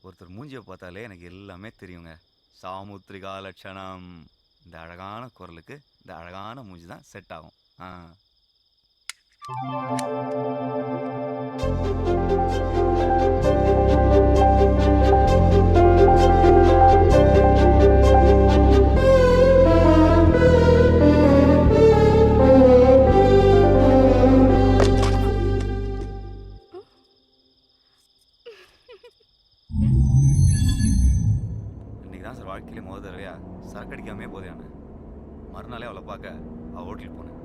ஒருத்தர் மூஞ்சியை பார்த்தாலே எனக்கு எல்லாமே தெரியுங்க. சாமுத்திரிகா லட்சணம். இந்த அழகான குரலுக்கு இந்த அழகான மூஞ்சி தான் செட் ஆகும். இன்னைக்கு தான் சார் வாழ்க்கையிலே முதல் தடவையா சரக்கு அடிக்காமே போதையான. மறுநாளே அவளை பார்க்க அவள் ஹோட்டலுக்கு போனேன்.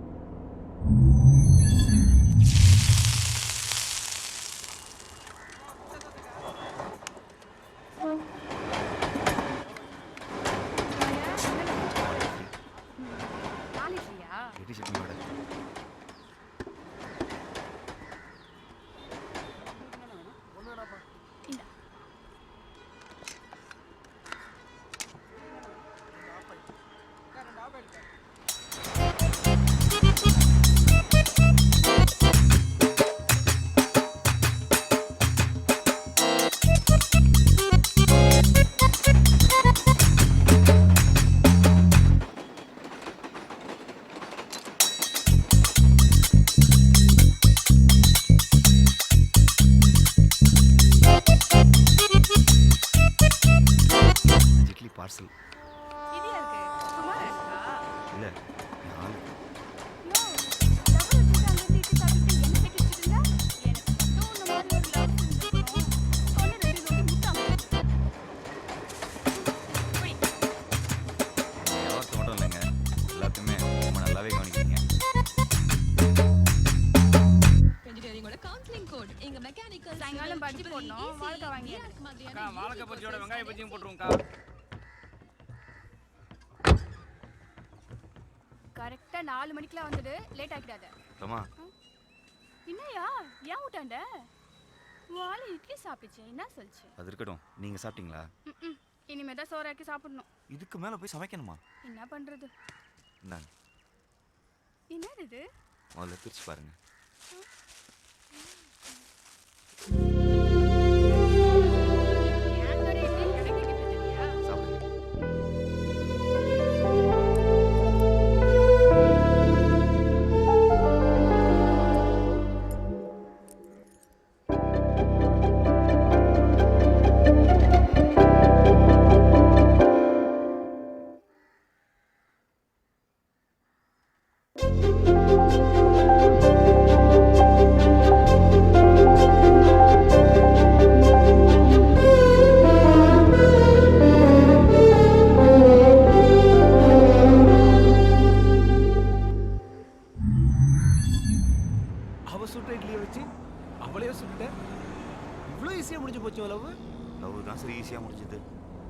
பார்சல் இல்லை மட்டும் இல்லைங்க, எல்லாத்தையுமே ரொம்ப நல்லாவே கவனிக்கிறீங்க. சாயங்காலம் பஜ்ஜி போடணும், வாழைக்காய் வாங்கி வாழைக்காய் பஜ்ஜியோட வெங்காய பஜ்ஜியும் போட்டுருவோம்க்கா. கரெக்டா 4 மணிக்கெல்லாம் வந்துடு, லேட் ஆகிடாத. என்னையா ஏன் விட்டாண்ட? வாழை இட்லி சாப்பிடுச்சு, என்ன சொல்லுச்சு? அது இருக்கட்டும், நீங்க சாப்பிட்டீங்களா? இனிமே தான் சோறாக்கி சாப்பிடணும். இதுக்கு மேல போய் சமைக்கணுமா? என்ன பண்றது? இந்தாங்க. என்னது இது? முதல்ல பிரிச்சு பாருங்க.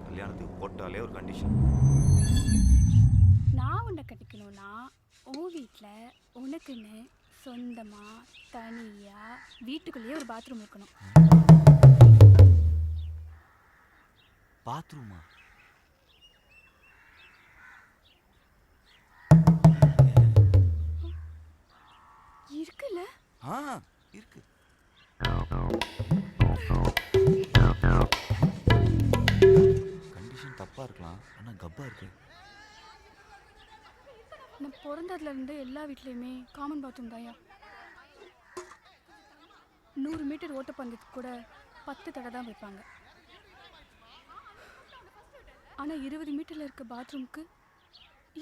கல்யாணத்துக்கு போட்டாலே ஒரு கண்டிஷன். நான் உன்னை கட்டிக்கணும்னா உன் வீட்டில் உனக்குன்னு சொந்தமா தனியா வீட்டுக்குள்ளேயே ஒரு பாத்ரூம் இருக்கணும். பாத்ரூமா? இருக்குல்ல? இருக்கு. கண்டிஷன் தப்பா இருக்கலாம், ஆனா கப்பா இருக்கு. நான் பிறந்ததுல இருந்து எல்லா வீட்லயுமே காமன் பாத்ரூம் தாயா. 100 மீட்டர் ஓட்டப்பந்தயத்துக்கு கூட 10 தடை தான் வைப்பாங்க. ஆனா 20 மீட்டர்ல இருக்க பாத்ரூமுக்கு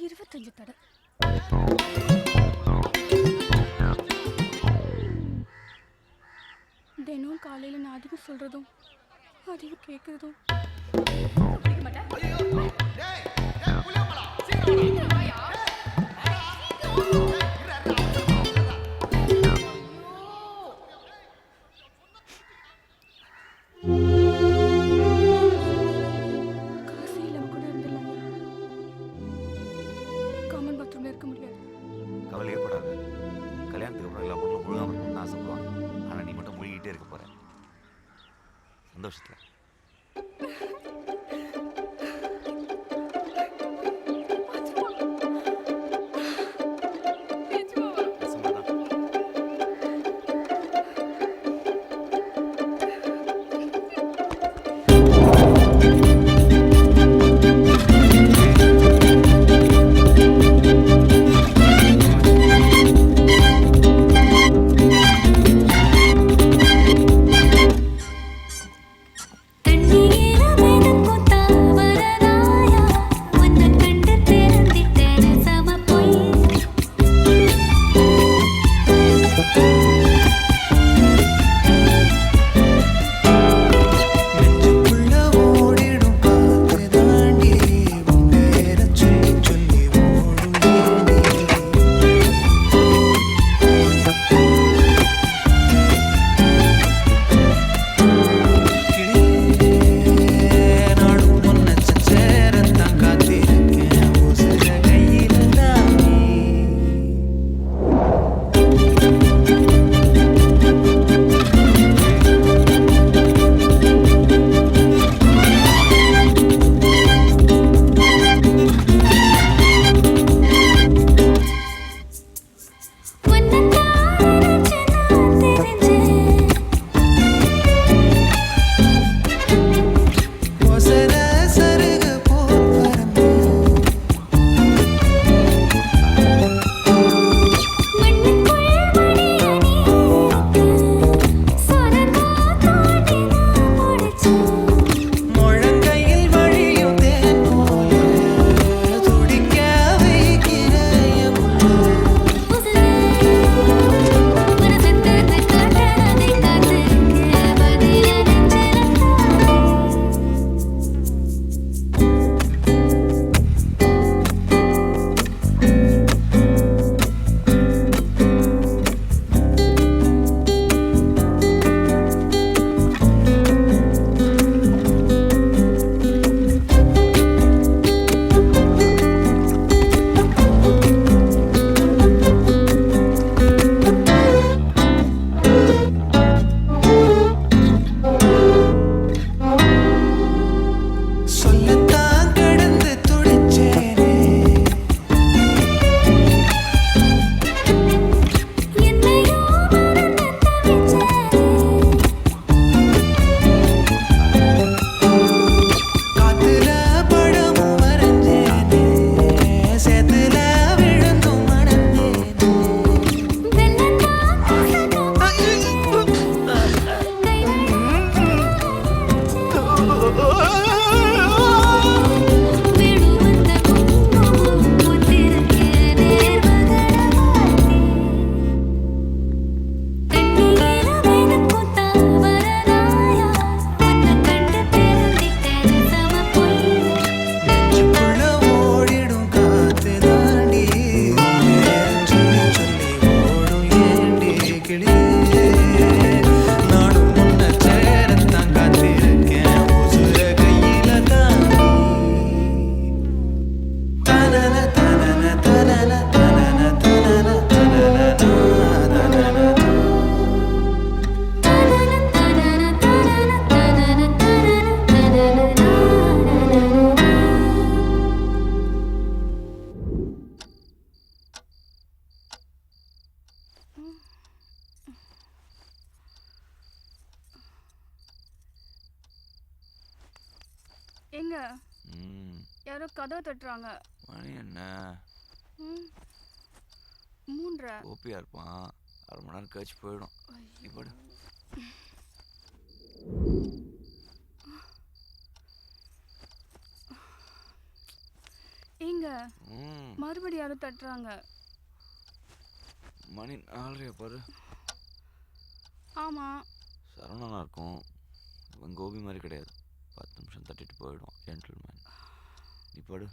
25 தடை. தினம் காலையில நான் அதிகம் சொல்றதும் அதிகம் கேட்கறதும் சந்தோஷத்துல எங்க யாரோ கதவை தட்டுறாங்க. மணி என்ன? 3:30. ஓபியா இருப்பான். 1/2 மணி நேரம் கழிச்சு போயிடும். இப்படி எங்க மறுபடியும் யாரோ தட்டுறாங்க. மணி 4:30 பாரு. ஆமா சரவணனா இருக்கும். இவன் கோபி மாதிரி கிடையாது. 10 நிமிஷம் தட்டிட்டு போயிடும். ஜென்டில்மேன். நீ படு.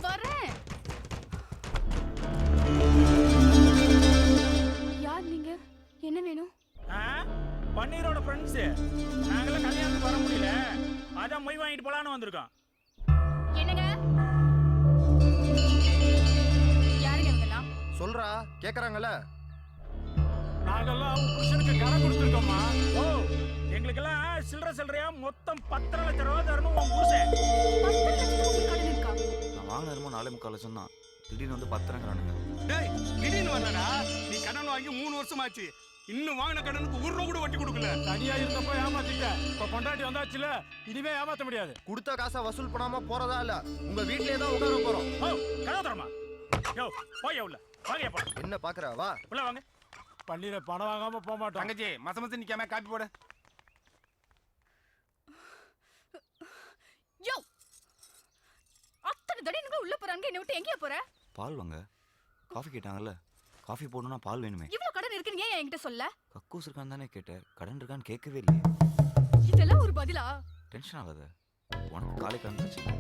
வரேன். யார் நீங்க? என்ன வேணும்? பன்னீரோட ஃப்ரெண்ட்ஸ். நாங்களாம் கல்யாணத்துக்கு வர முடியல. அதான் மொய் வாங்கிட்டு போலான்னு வந்திருக்கோம். என்னங்க? யாருங்க இவங்கெல்லாம்? சொல்றா, கேக்குறாங்கல்ல. நாங்கெல்லாம் அவங்க புருஷனுக்கு கடன் கொடுத்துருக்கோம்மா. ஓ, எங்களுக்கெல்லாம் சில்லறையா மொத்தம் 10 லட்சம் ரூபா தரணும் உன் புருஷன். 10 லட்சம் தான். திடீர்னு வந்து 10,000 டேய் திடீர்னு வரலடா. நீ கடன் வாங்கி 3 வருஷமாச்சு. இன்னும் வாங்கின கடனுக்கு 1 ரூபா கூட வட்டி கொடுக்கல. தனியா இருந்தப்போ ஏமாத்திட்ட, இப்ப பொண்டாட்டி வந்தாச்சுல, இனிமே ஏமாத்த முடியாது. கொடுத்த காசை வசூல் பண்ணாம போறதா இல்ல, உங்க வீட்லயே தான் உட்கார போறோம். ஓ கதவு தரமா? யோ போய் உள்ள வாங்க. போ என்ன பாக்குற? வா உள்ள வாங்க. பள்ளியில பணம் வாங்காம போக மாட்டோம். தங்கச்சி மசமசம் நிக்காம காப்பி போடு. யோ அத்தனை தடவை உள்ள போறாங்க, என்ன விட்டு எங்கேயா போற? பால் வாங்க. காஃபி கேட்டாங்கல்ல, காஃபி போடணும்னா பால் வேணுமே. இவ்வளவு கடன் இருக்குன்னு ஏன் என்கிட்ட சொல்ல? கக்கூஸ் இருக்கான்னு தானே கேட்டேன், கடன் இருக்கான்னு கேட்கவே இல்லையே. இதெல்லாம் ஒரு பதிலா? டென்ஷன் ஆகாத. உனக்கு காலை கடன் பிரச்சனை,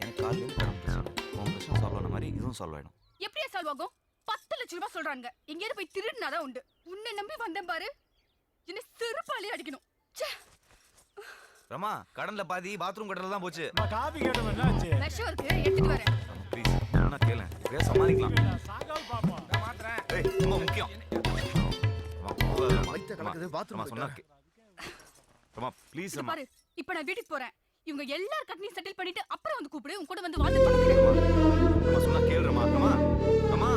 எனக்கு காலையிலேருந்து கடன் பிரச்சனை. உன் பிரச்சனை சால்வ் ஆன மாதிரி இதுவும் சால்வ் ஆகிடும். எப்படியா சால்வ் ஆகும்? 10 லட்சம் ரூபாய் சொல்றாங்க. எங்கேயாவது போய் திருடினாதான் உண்டு. உன்னை நம்பி வந்தேன் பாரு, என்ன செருப்பாலே அடிக்கணும். ரமா, கடன்ல பாதி பாத்ரூம் கடன்ல தான் போச்சு. காபி கேட்டோம், என்னாச்சு? விஷம் இருக்கு, எடுத்துட்டு வரேன். ப்ளீஸ் என்ன கேளு, இப்படியே சமாளிக்கலாம். சாகால் பாப்போம். நான் மாத்துறேன். ஏய் ரொம்ப முக்கியம். வயித்த கலக்குது, பாத்ரூம் சொன்னா ரமா ப்ளீஸ் இங்க ரமா. பாரு, இப்ப நான் வீட்டுக்கு போறேன். இவங்க எல்லார் கடனையும் செட்டில் பண்ணிட்டு அப்புறம் வந்து கூப்பிடு, உன் கூட வந்து வாங்க பண்ணுறேன். ரமா சொன்னா கேளு ரமா. ரமா ரமா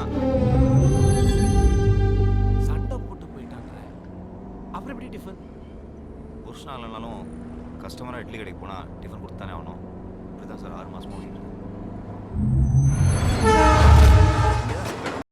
சண்டை போட்டு போயிட்டாங்க. அப்புறம் எப்படி டிஃபன்? ஒரு நாள் இல்லைனாலும் கஸ்டமராக இட்லி கடைக்கு போனால் டிஃபன் கொடுத்தானே ஆகணும். இப்படி தான் சார் 6 மாதமாக ஓடிட்டு இருக்கு.